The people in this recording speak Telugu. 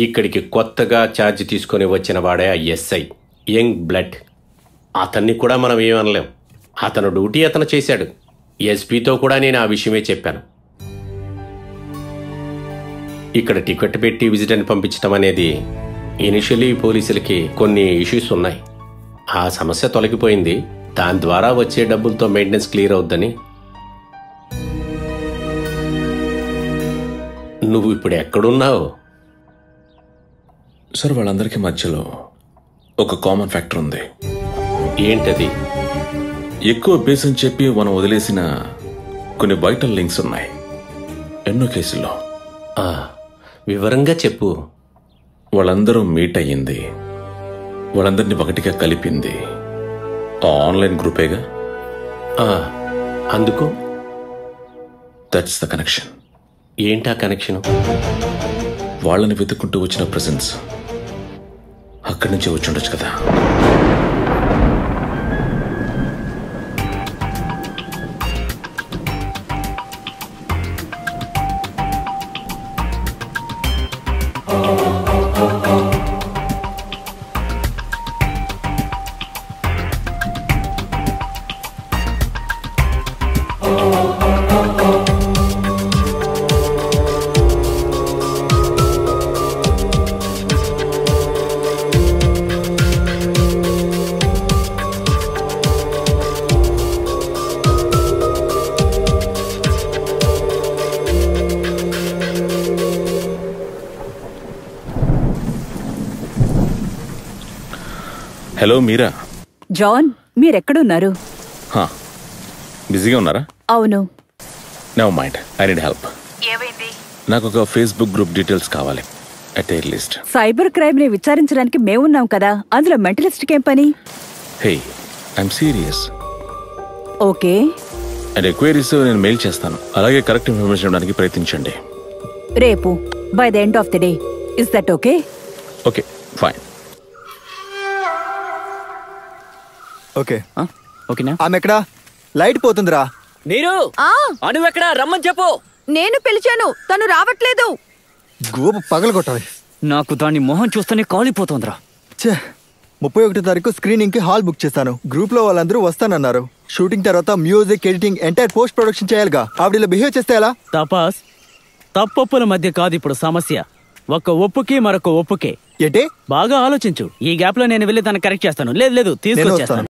ఇక్కడికి కొత్తగా ఛార్జ్ తీసుకొని వచ్చిన వాడే ఆ ఎస్ఐ యంగ్ బ్లడ్. అతన్ని కూడా మనం ఏమనలేం. అతను డ్యూటీ అతను చేశాడు. ఎస్పీతో కూడా నేను ఆ విషయమే చెప్పాను. ఇక్కడ టికెట్ పెట్టి విజిటర్ని పంపించడం అనేది ఇనిషియలీ పోలీసులకి కొన్ని ఇష్యూస్ ఉన్నాయి. ఆ సమస్య తొలగిపోయింది. దాని ద్వారా వచ్చే డబ్బులతో మెయింటెనెన్స్ క్లియర్ అవుద్దని. నువ్వు ఇప్పుడు ఎక్కడున్నావు? సార్, వాళ్ళందరికీ మధ్యలో ఒక కామన్ ఫ్యాక్టర్ ఉంది. ఏంటది? ఎక్కువ బేస్ అని చెప్పి మనం వదిలేసిన కొన్ని వైటల్ లింక్స్ ఉన్నాయి ఎన్నో కేసుల్లో. వివరంగా చెప్పు. వాళ్ళందరూ మీట్ అయ్యింది, వాళ్ళందరినీ ఒకటిగా కలిపింది ఆ ఆన్లైన్ గ్రూపేగా. అందుకు దట్స్ ద కనెక్షన్. ఏంటా కనెక్షను? వాళ్ళని వెతుక్కుంటూ వచ్చిన ప్రెజెన్స్ అక్కడి నుంచే వచ్చి ఉండొచ్చు కదా. హలో మీరా. జాన్, మీరెక్కడున్నారు? బిజీగా ఉన్నారా? అవును. Never mind, I need help. ఏమైంది? నాకు ఒక ఫేస్బుక్ గ్రూప్ డీటెయిల్స్ కావాలి at a list. Cyber crime ని విచారించడానికి మేమున్నాం కదా, అందులో మెంటలిస్ట్ ఏం పని? Hey, I'm serious. Okay. And enquiries నేను మెయిల్ చేస్తాను. అలాగే కరెక్ట్ ఇన్ఫర్మేషన్ ఇవ్వడానికి ప్రయత్నించండి. రేపు by the end of the day. Is that okay? Okay, fine. Okay ఓకేనా? ఆమె ఎక్కడా? లైట్ పోతుందిరా. నీరు, అనువెక్కడా? రమ్మని చెప్పు. నేను పిలిచాను, తను రావట్లేదు. గోపు పగలగొట్టాలి. నాకు దాని మొహం చూస్తేనే కాలిపోతుందిరా. 31వ తారీఖు స్క్రీనింగ్ కి హాల్ బుక్ చేస్తాను. గ్రూప్ లో వాళ్ళందరూ వస్తానన్నారు. షూటింగ్ తర్వాత music, editing, entire post production చేయాలిగా. ఆవిడ బిహేవ్ చేస్తే ఎలా? తపాస్, తప్పొప్పుల మధ్య కాదు ఇప్పుడు సమస్య. ఒక ఒప్పుకి మరొక ఒప్పుకే. ఏంటి? బాగా ఆలోచించు. ఈ గ్యాప్ లో నేను వెళ్ళి దాన్ని కరెక్ట్ చేస్తాను. లేదు తీసుకొచ్చేస్తాను.